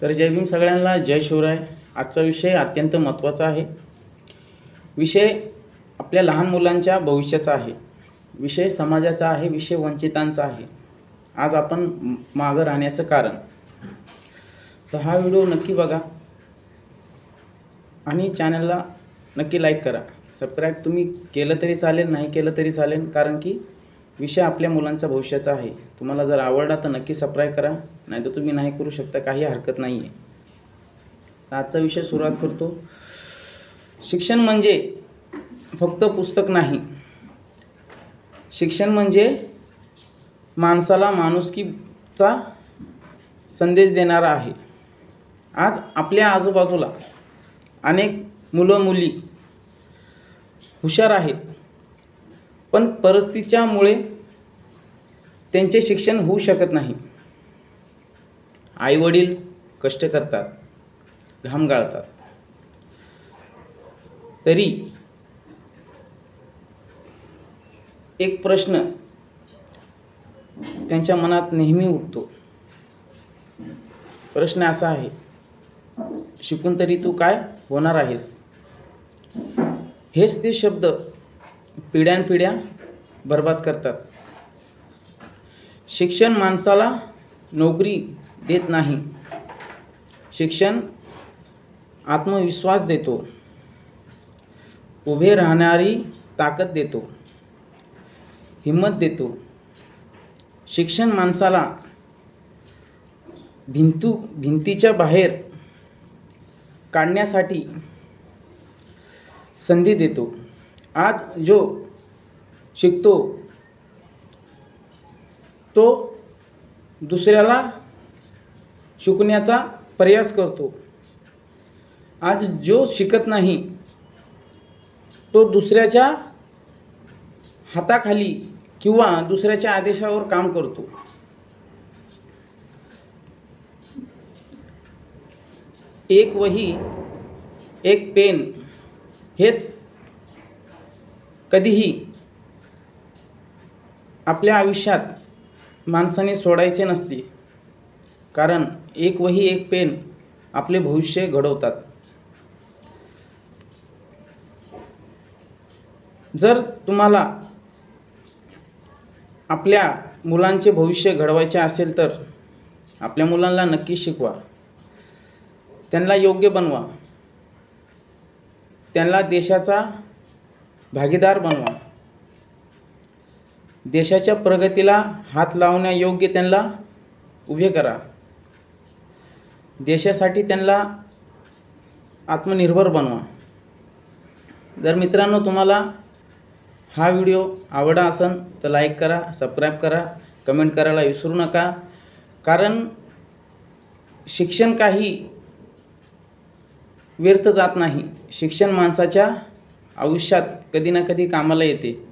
तर जय भीम सगळ्यांना, जय शिवराय. आजचा विषय अत्यंत महत्त्वाचा आहे. विषय आपल्या लहान मुलांच्या भविष्याचा आहे. विषय समाजाचा आहे. विषय वंचितांचा आहे. आज आपण मागं राहण्याचं कारण. तर हा व्हिडिओ नक्की बघा आणि चॅनलला नक्की लाईक करा. सबस्क्राईब तुम्ही केलं तरी चालेल, नाही केलं तरी चालेल, कारण की विषय आपल्या मुलांचा भविष्याचा आहे. तुम्हाला जर आवडला तर नक्की सबस्क्राईब करा, नाही तर तुम्ही नाही करू शकता, काही हरकत नाही आहे. आजचा विषय सुरुवात करतो. शिक्षण म्हणजे फक्त पुस्तक नाही. शिक्षण म्हणजे माणसाला माणुसकीचा संदेश देणारा आहे. आज आपल्या आजूबाजूला अनेक मुलं मुली हुशार आहेत, पण परिस्थितीच्यामुळे त्यांचे शिक्षण होऊ शकत नाही. आईवडील कष्ट करतात, घाम गाळतात, तरी एक प्रश्न त्यांच्या मनात नेहमी उठतो. प्रश्न असा आहे, शिकून तरी तू काय होणार आहेस? हेच ते शब्द पिढ्यानपिढ्या बर्बाद करतात. शिक्षण माणसाला नोकरी देत नाही. शिक्षण आत्मविश्वास देतो, उभे राहणारी ताकद देतो, हिम्मत देतो. शिक्षण माणसाला भिंतीच्या बाहेर काढण्यासाठी संधी देतो. आज जो शिकतो तो दुसऱ्याला शिकवण्याचा प्रयास करतो. आज जो शिकत नाही तो दुसऱ्याच्या हाताखाली किंवा दुसऱ्याच्या आदेशावर काम करतो. एक वही, एक पेन हेच कधीही आपल्या आयुष्यात माणसाने सोडायचे नसते, कारण एक वही, एक पेन आपले भविष्य घडवतात. जर तुम्हाला आपल्या मुलांचे भविष्य घडवायचे असेल तर आपल्या मुलांना नक्की शिकवा, त्यांना योग्य बनवा, त्यांना देशाचा भागीदार बनवा. देशाच्या प्रगतीला हात लावण्यायोग्य त्यांना उभे करा. देशासाठी त्यांना आत्मनिर्भर बनवा. जर मित्रांनो तुम्हाला हा व्हिडिओ आवडला असेल तर लाईक करा, सबस्क्राईब करा, कमेंट करायला विसरू नका. कारण शिक्षण काही व्यर्थ जात नाही. शिक्षण माणसाच्या आयुष्यात कधी ना कधी कामाला येते.